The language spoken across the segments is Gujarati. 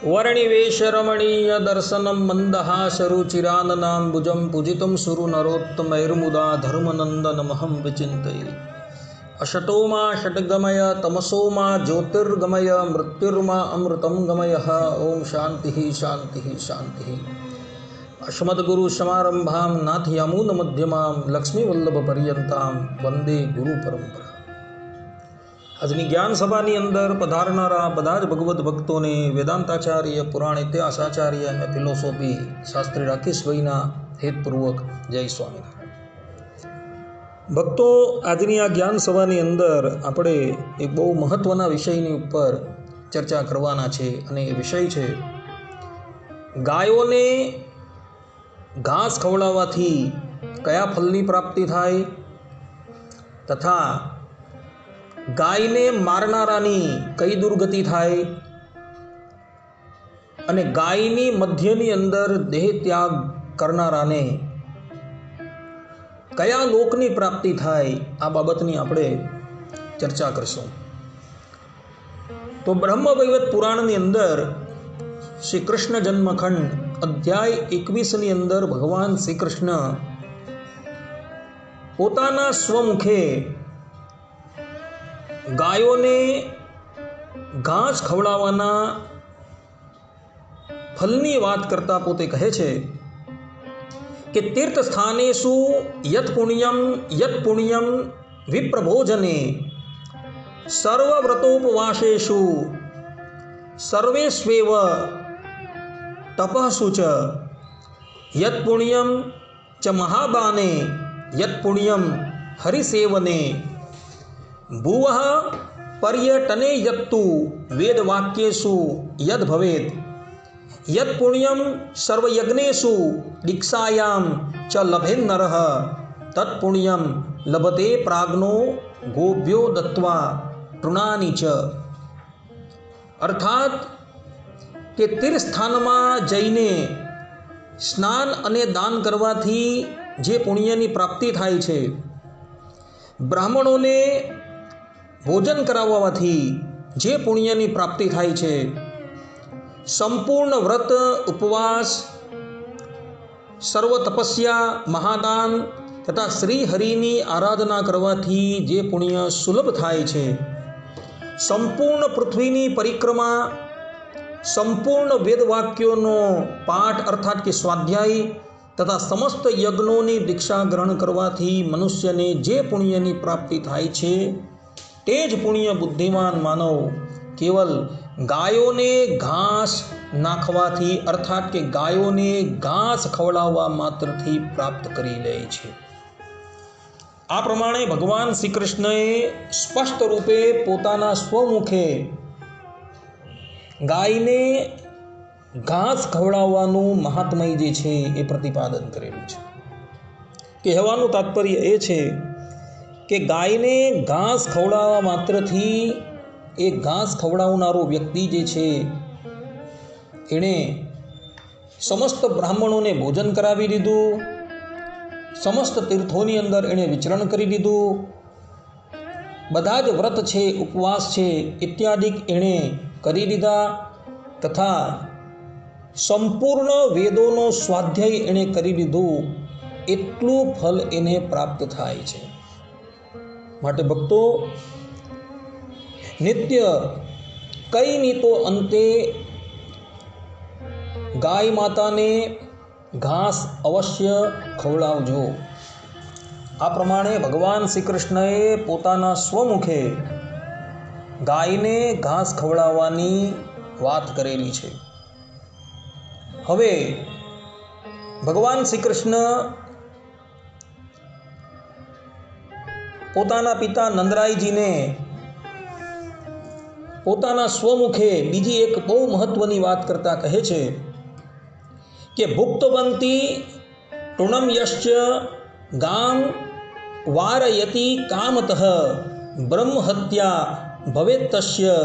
वर्णिवेशरमणीय दर्शनं मन्दहासरुचिराननाम्बुजं पूजितं सुरनरोत्तमैर्मुदा धर्मनन्दनमहं विचिन्तये। अशतो मा षट्गमय तमसो मा ज्योतिर्गमय मृत्युर्मा अमृतं गमय। ओम शांति शांति शांति। अस्मद्गुरुसमारंभां नाथयामुनमध्यमां लक्ष्मीवल्लभपर्यन्तां वंदे गुरु परंपरा। આજની જ્ઞાન સભાની અંદર પધારનારા બધા જ ભગવદ્ ભક્તોને વેદાંતાચાર્ય, પુરાણ ઇતિહાસાચાર્ય અને ફિલોસોફી શાસ્ત્રી રાકેશભાઈના હેતપૂર્વક જય સ્વામિનારાયણ। ભક્તો, આજની આ જ્ઞાન સભાની અંદર આપણે એક બહુ મહત્ત્વના વિષયની ઉપર ચર્ચા કરવાના છે અને એ વિષય છે ગાયોને ઘાસ ખવડાવવાથી કયા ફલની પ્રાપ્તિ થાય તથા ગાયને મારનારાની કઈ દુર્ગતિ થાય અને ગાયની મધ્યની અંદર દેહ ત્યાગ કરનારાને કયા લોકની પ્રાપ્તિ થાય, આ બાબતની આપણે ચર્ચા કરીશું। તો બ્રહ્મ વૈવર્ત પુરાણની અંદર શ્રી કૃષ્ણ જન્મખંડ અધ્યાય 21ની અંદર ભગવાન શ્રી કૃષ્ણ પોતાના સ્વમુખે ગાયોને ઘાસ ખવડાવવાના ફલની વાત કરતા પોતે કહે છે કે તીર્થ સ્થાનેષુ યત પુણ્યમ વિપ્રભોજને સર્વવ્રતોપવાસેષુ સર્વેષ્વેવ તપઃસુ ચ યત પુણ્યમ ચ મહાબાને યત પુણ્યમ હરિસેવને ભુવઃ પર્યટને યત્તુ વેદવાક્યેષુ યદ ભવેત યદ પુણ્યમ સર્વયજ્ઞેષુ દીક્ષાયામ ચ લભેન્નરઃ તત્ પુણ્યમ લભતે પ્રાજ્ઞો ગોભ્યો દત્વા તૃણાની ચ। અર્થાત કે તીર્થસ્થાનમાં જઈને સ્નાન અને દાન કરવાથી જે પુણ્યની પ્રાપ્તિ થાય છે, બ્રાહ્મણોને ભોજન કરાવવાથી જે પુણ્યની પ્રાપ્તિ થાય છે, સંપૂર્ણ વ્રત ઉપવાસ, સર્વ તપસ્યા, મહાદાન તથા શ્રી હરિની આરાધના કરવાથી જે પુણ્ય સુલભ થાય છે, સંપૂર્ણ પૃથ્વીની પરિક્રમા, સંપૂર્ણ વેદવાક્યોનો પાઠ અર્થાત કે સ્વાધ્યાય તથા સમસ્ત યજ્ઞોની દીક્ષા ગ્રહણ કરવાથી મનુષ્યને જે પુણ્યની પ્રાપ્તિ થાય છે તે જ પુણ્ય બુદ્ધિમાન માનવ કેવલ ગાયોને ઘાસ નાખવાથી અર્થાત કે ગાયોને ઘાસ ખવડાવવા માત્રથી પ્રાપ્ત કરી લે છે। આ પ્રમાણે ભગવાન શ્રી કૃષ્ણએ સ્પષ્ટ રૂપે પોતાના સ્વમુખે ગાયને ઘાસ ખવડાવવાનું મહાત્મય જે છે એ પ્રતિપાદન કરેલું છે। કહેવાનું તાત્પર્ય એ છે કે ગાયને ઘાસ ખવડાવવા માત્રથી એ ઘાસ ખવડાવનારો વ્યક્તિ જે છે એણે સમસ્ત બ્રાહ્મણોને ભોજન કરાવી દીધું, સમસ્ત તીર્થોની અંદર એણે વિચરણ કરી દીધું, બધા જ વ્રત છે, ઉપવાસ છે ઇત્યાદિક એણે કરી દીધા તથા સંપૂર્ણ વેદોનો સ્વાધ્યાય એણે કરી દીધું, એટલું ફલ એને પ્રાપ્ત થાય છે। માટે ભક્તો, નિત્ય કઈ નહીં તો અંતે ગાય માતાને ઘાસ અવશ્ય ખવડાવજો। આ પ્રમાણે ભગવાન શ્રી કૃષ્ણએ પોતાના સ્વમુખે ગાયને ઘાસ ખવડાવવાની વાત કરેલી છે। હવે ભગવાન શ્રી કૃષ્ણ પોતાના પિતા નંદરાયજીને પોતાના સ્વમુખે બીજી એક બહુ મહત્વની વાત કરતા કહે છે કે ભુક્તવંતી તૃણમ યશ્ચ ગામ વારયતિ કામતઃ બ્રહ્મહત્યા ભવેત તસ્ય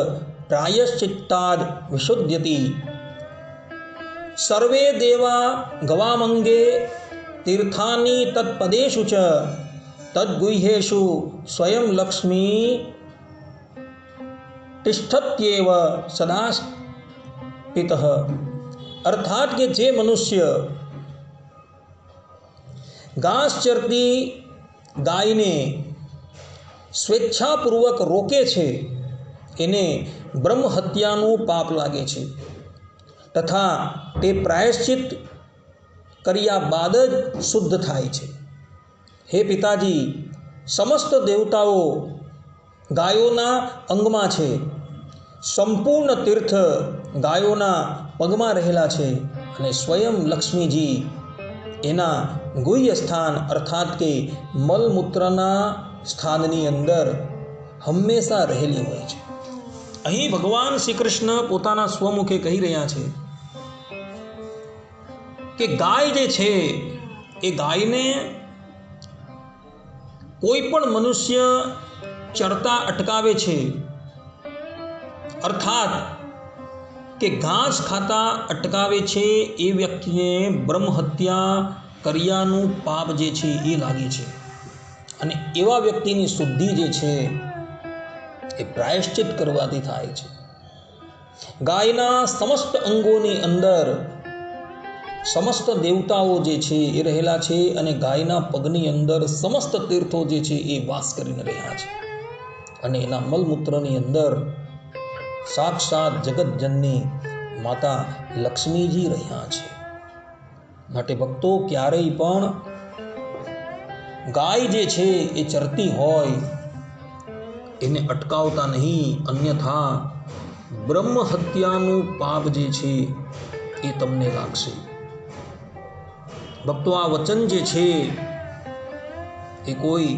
પ્રાયશ્ચિત્તાદ વિશુદ્ધ્યતિ સર્વે દેવા ગવામંગે તીર્થાની તત્પદેષુ ચ તદ્ગુહ્યેષુ સ્વયં લક્ષ્મી તિષ્ઠત્યેવ સદા પિતઃ, અર્થાત કે જે મનુષ્ય ઘાસ ચરતી ગાયને સ્વેચ્છાપૂર્વક રોકે છે એને બ્રહ્મ હત્યાનું પાપ લાગે છે તથા તે પ્રાયશ્ચિત કર્યા બાદ જ શુદ્ધ થાય છે. હે પિતાજી, સમસ્ત દેવતાઓ ગાયોના અંગમાં છે, સંપૂર્ણ તીર્થ ગાયોના પગમાં રહેલા છે અને સ્વયં લક્ષ્મીજી એના ગુહ્ય સ્થાન અર્થાત કે મલમૂત્રના સ્થાનની અંદર હંમેશા રહેલી હોય છે. અહીં ભગવાન શ્રી કૃષ્ણ પોતાના સ્વમુખે કહી રહ્યા છે કે ગાય જે છે એ ગાયને કોઈ પણ મનુષ્ય ચરતા અટકાવે છે અર્થાત કે ઘાસ ખાતા અટકાવે છે એ વ્યક્તિને બ્રહ્મ હત્યા કર્યાનું પાપ જે છે એ લાગે છે અને એવા વ્યક્તિની શુદ્ધિ જે છે એ પ્રાયશ્ચિત કરવાથી થાય છે. ગાયના સમસ્ત અંગોની અંદર સમસ્ત દેવતાઓ જે છે એ રહેલા છે અને ગાયના પગની અંદર સમસ્ત તીર્થો જે છે એ વાસ કરીને રહ્યા છે અને એના મલમૂત્રની અંદર સાક્ષાત જગતજનની માતા લક્ષ્મીજી રહ્યા છે. માટે ભક્તો ક્યારેય પણ ગાય જે છે એ ચરતી હોય એને અટકાવતા નહીં, અન્યથા બ્રહ્મ હત્યાનું પાપ જે છે એ તમને લાગશે. ભક્તો, આ વચન જે છે એ કોઈ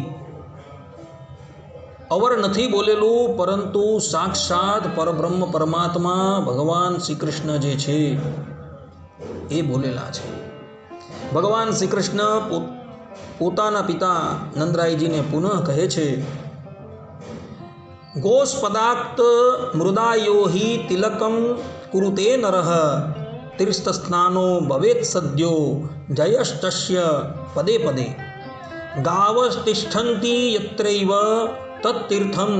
અવર નથી બોલેલું, પરંતુ સાક્ષાત પરબ્રહ્મ પરમાત્મા ભગવાન શ્રી કૃષ્ણ જે છે એ બોલેલા છે. ભગવાન શ્રી કૃષ્ણ પોતાના પિતા નંદરાયજીને પુનઃ કહે છે, ગોસ્પદાક્ત મૃદાયો હિ તિલકમ કુરુતે નરઃ તીર્થસ્નાનો ભવેત સદ્યો જયશ્ચસ્ય પદે પદે ગાવસ્તિષ્ઠન્તિ યત્રૈવ તત્તીર્થમ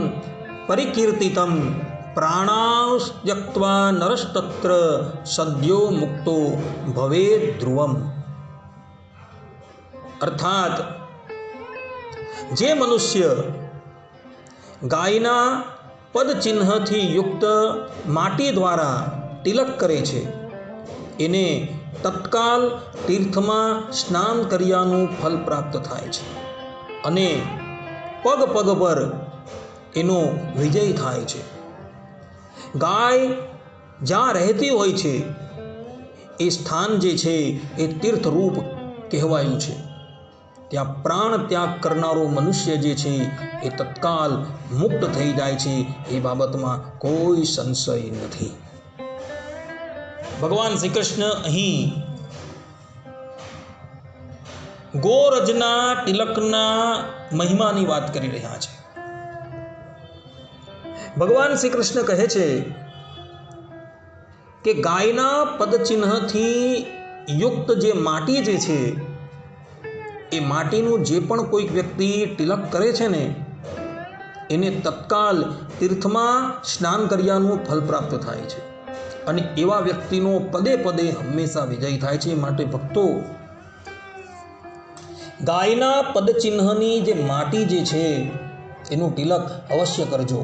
પરિકીર્તિતમ પ્રાણાસ્ત્યક્ત્વા નરસ્તત્ર સદ્યો મુક્તો ભવેત ધ્રુવમ. અર્થાત જે મનુષ્ય ગાયના પદચિહ્નથી યુક્ત માટી દ્વારા તિલક કરે છે એને તત્કાલ તીર્થમાં સ્નાન કર્યાનું ફલ પ્રાપ્ત થાય છે અને પગ પગ પર એનો વિજય થાય છે. ગાય જ્યાં રહેતી હોય છે એ સ્થાન જે છે એ તીર્થરૂપ કહેવાયું છે. ત્યાં પ્રાણ ત્યાગ કરનારો મનુષ્ય જે છે એ તત્કાલ મુક્ત થઈ જાય છે, એ બાબતમાં કોઈ સંશય નથી. ભગવાન શ્રી કૃષ્ણ અહીં ગોરજના તિલકના મહિમાની વાત કરી રહ્યા છે. ભગવાન શ્રી કૃષ્ણ કહે છે કે ગાયના પદચિહ્નથી યુક્ત જે માટી જે છે એ માટીનું જે પણ કોઈક વ્યક્તિ તિલક કરે છે ને એને તત્કાલ તીર્થમાં સ્નાન કર્યાનું ફલ પ્રાપ્ત થાય છે અને એવા વ્યક્તિનો પદે પદે હંમેશા વિજય થાય છે. માટે ભક્તો, ગાયના પદચિહ્નની જે માટી જે છે એનું તિલક અવશ્ય કરજો.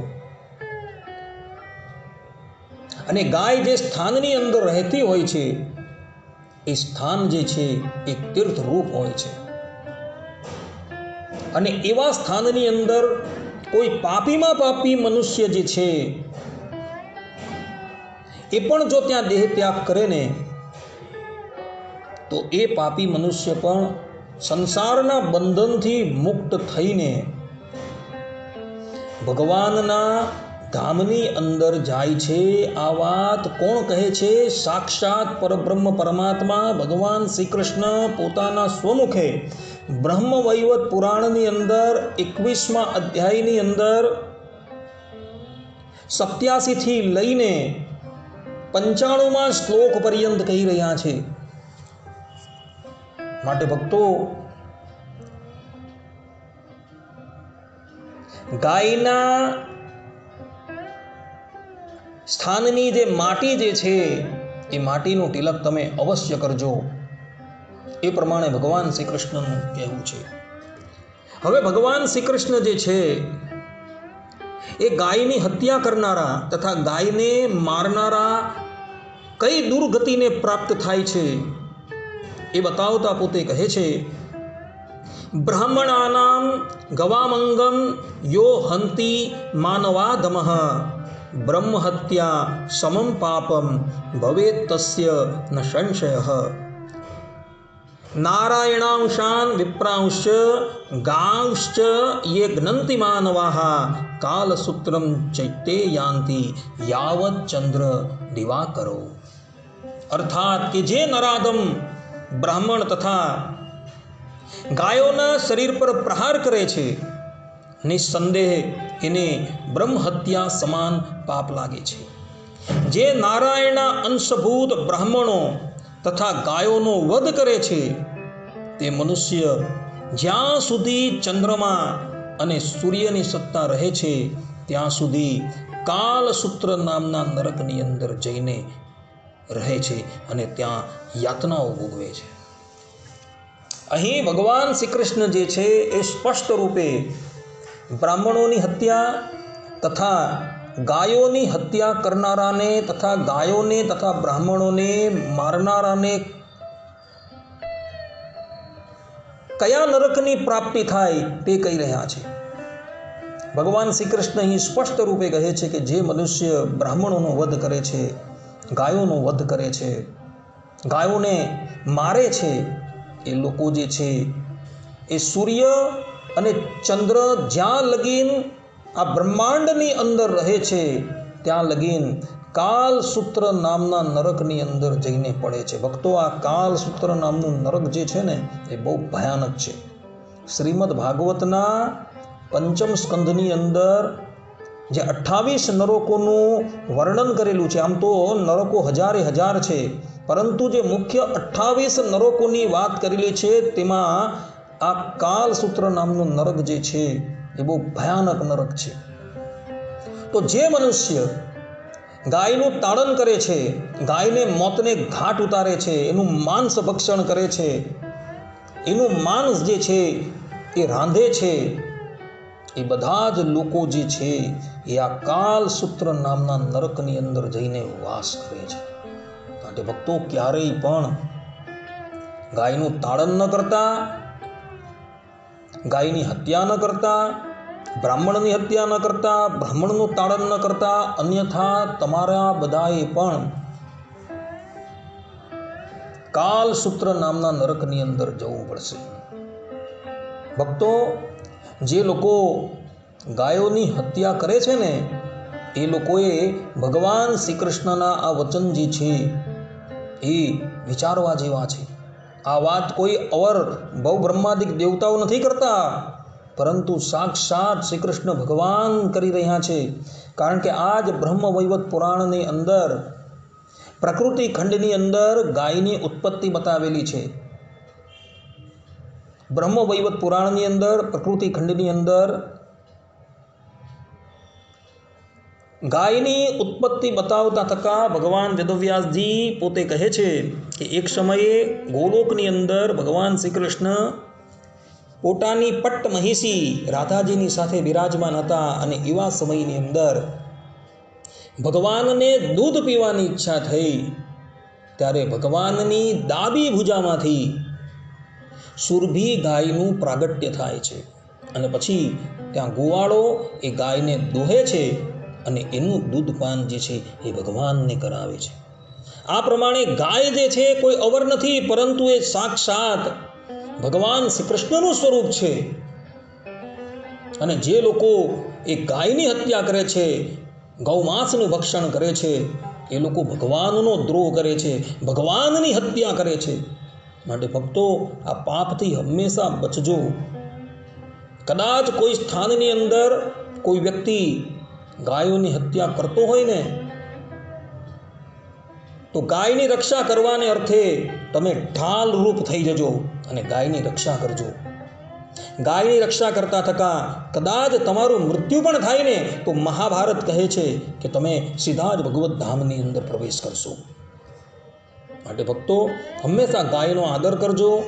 અને ગાય જે સ્થાનની અંદર રહેતી હોય છે એ સ્થાન જે છે એ તીર્થરૂપ હોય છે અને એવા સ્થાનની અંદર કોઈ પાપીમાં પાપી મનુષ્ય જે છે એ પણ જો ત્યાં દેહ ત્યાગ કરે ને તો એ પાપી મનુષ્ય પણ સંસારના બંધનથી મુક્ત થઈને ભગવાનના ધામની અંદર જાય છે. આ વાત કોણ કહે છે? સાક્ષાત પરબ્રહ્મ પરમાત્મા ભગવાન શ્રી કૃષ્ણ પોતાના સ્વમુખે બ્રહ્મવૈવત પુરાણની અંદર 21મા અધ્યાયની અંદર 87 થી લઈને 95મા શ્લોક પર્યંત કહી રહ્યા છે. માટે ભક્તો, ગાયના સ્થાનની જે માટી જે છે એ માટીનું તિલક તમે અવશ્ય કરજો. એ પ્રમાણે ભગવાન શ્રી કૃષ્ણનું કહેવું છે. હવે ભગવાન શ્રી કૃષ્ણ જે છે એ ગાયની હત્યા કરનારા તથા ગાયને મારનારા કઈ દુર્ગતિને પ્રાપ્ત થાય છે એ બતાવતા પોતે કહે છે, બ્રાહ્મણાનામ ગવામંગમ યો હંતિ માનવાધમઃ બ્રહ્મહત્યા સમમ પાપમ ભવેત તસ્ય ન સંશયઃ. નારાયણાંશાન વિપ્રાંશ્ચ ગાંશ્ચ યે જ્ઞંતિ માનવાઃ કાલસૂત્રમ ચૈતે યાન્તિ યાવત ચંદ્ર દિવાકરો. અર્થાત કે જે નરાધમ બ્રાહ્મણ તથા ગાયોના શરીર પર પ્રહાર કરે છે, નિસંદેહ એને બ્રહ્મહત્યા સમાન પાપ લાગે છે. જે નારાયણના અંશભૂત બ્રાહ્મણો તથા ગાયોનો વધ કરે છે તે મનુષ્ય જ્યાં સુધી ચંદ્રમા અને સૂર્યની સત્તા રહે છે ત્યાં સુધી કાલસૂત્ર નામના નરકની અંદર જઈને રહે છે અને ત્યાં યાતનાઓ ભોગવે છે. અહીં ભગવાન શ્રી કૃષ્ણ જે છે એ સ્પષ્ટ રૂપે બ્રાહ્મણોની હત્યા તથા ગાયોની હત્યા કરનારાને તથા ગાયોને તથા બ્રાહ્મણોને મારનારાને કયા નરકની પ્રાપ્તિ થાય તે કહી રહ્યા છે. ભગવાન શ્રી કૃષ્ણ અહીં સ્પષ્ટ રૂપે કહે છે કે જે મનુષ્ય બ્રાહ્મણોનો વધ કરે છે, ગાયોનો વધ કરે છે, ગાયોને મારે છે, એ લોકો જે છે એ સૂર્ય અને ચંદ્ર જ્યાં લગીન આ બ્રહ્માંડની અંદર રહે છે ત્યાં લગીન કાલસૂત્ર નામના નરકની અંદર જઈને પડે છે. ભક્તો, આ કાલસૂત્ર નામનું નરક જે છે ને એ બહુ ભયાનક છે. શ્રીમદ ભાગવતના પંચમ સ્કંધની અંદર જે 28 નરકોનું વર્ણન કરેલું છે. આમ તો નરકો હજારે હજાર છે, પરંતુ જે મુખ્ય 28 નરકોની વાત કરેલી છે તેમાં આ કાલસૂત્ર નામનું નરક જે છે એ બહુ ભયાનક નરક છે. તો જે મનુષ્ય ગાયનું તાડન કરે છે, ગાયને મોતને ઘાટ ઉતારે છે, એનું માંસ ભક્ષણ કરે છે, એનું માંસ જે છે એ રાંધે છે, એ બધા જ લોકો જે છે એ આ કાલસૂત્ર નામના નરકની અંદર જઈને વાસ કરે છે. માટે ભક્તો, ક્યારેય પણ ગાયનું તાડન ન કરતા, ગાયની હત્યા ન કરતા, બ્રાહ્મણની હત્યા ન કરતા, બ્રાહ્મણનું તાડન ન કરતા, અન્યથા તમારા બધાએ પણ કાલસૂત્ર નામના નરકની અંદર જવું પડશે. ભક્તો, જે લોકો ગાયોની હત્યા કરે છે ને એ લોકોએ ભગવાન શ્રી કૃષ્ણના આ વચન જે છે એ વિચારવા જેવા છે. આ વાત કોઈ અવર ભવ બ્રહ્માદિક દેવતાઓ નથી કરતા, પરંતુ સાક્ષાત શ્રી કૃષ્ણ ભગવાન કરી રહ્યા છે. કારણ કે આ જ બ્રહ્મ વૈવત પુરાણની અંદર પ્રકૃતિ ખંડની અંદર ગાયની ઉત્પત્તિ બતાવેલી છે. બ્રહ્મ વૈવત પુરાણની અંદર પ્રકૃતિ ખંડની અંદર ગાયની ઉત્પત્તિ બતાવતા થકા ભગવાન વેદવ્યાસજી પોતે કહે છે કે એક સમયે ગોલોકની અંદર ભગવાન શ્રી કૃષ્ણ પોતાની પટ્ટ મહિષી રાધાજીની સાથે બિરાજમાન હતા અને એવા સમયની અંદર ભગવાનને દૂધ પીવાની ઈચ્છા થઈ ત્યારે ભગવાનની ડાબી ભુજામાંથી સુરભી ગાયનું પ્રાગટ્ય થાય છે અને પછી ત્યાં ગોવાળો એ ગાયને દોહે છે અને એનું દૂધપાન જે છે એ ભગવાનને કરાવે છે. આ પ્રમાણે ગાય જે છે કોઈ અવર નથી, પરંતુ એ સાક્ષાત ભગવાન શ્રી કૃષ્ણનું સ્વરૂપ છે. અને જે લોકો એ ગાયની હત્યા કરે છે, ગૌમાંસનું ભક્ષણ કરે છે, એ લોકો ભગવાનનો દ્રોહ કરે છે, ભગવાનની હત્યા કરે છે. માટે ભક્તો, આ પાપથી હંમેશા બચજો. કદાચ કોઈ સ્થાનની અંદર કોઈ વ્યક્તિ ગાયોની હત્યા કરતો હોય ને તો ગાયની રક્ષા કરવાને અર્થે તમે ઢાલ રૂપ થઈ જજો અને ગાયની રક્ષા કરજો. ગાયની રક્ષા કરતા થકા કદાચ તમારું મૃત્યુ પણ થાય ને તો મહાભારત કહે છે કે તમે સીધા જ ભગવત ધામની અંદર પ્રવેશ કરશો. માટે ભક્તો હંમેશા ગાયનો આદર કરજો,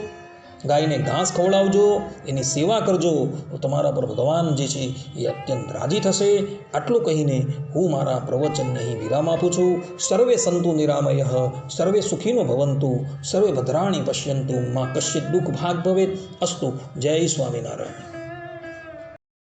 ગાયને ઘાસ ખવડાવજો, એની સેવા કરજો, તો તમારા પર ભગવાન જે છે એ અત્યંત રાજી થશે. આટલું કહીને હું મારા પ્રવચનને અહીં વિરામ આપું છું. સર્વે સંતુ નિરામય, સર્વે સુખીનો ભવંતુ, સર્વે ભદ્રાણી પશ્યંતુ, માં કશ્ચિત દુઃખ ભાગ ભવેત. અસ્તુ. જય સ્વામિનારાયણ.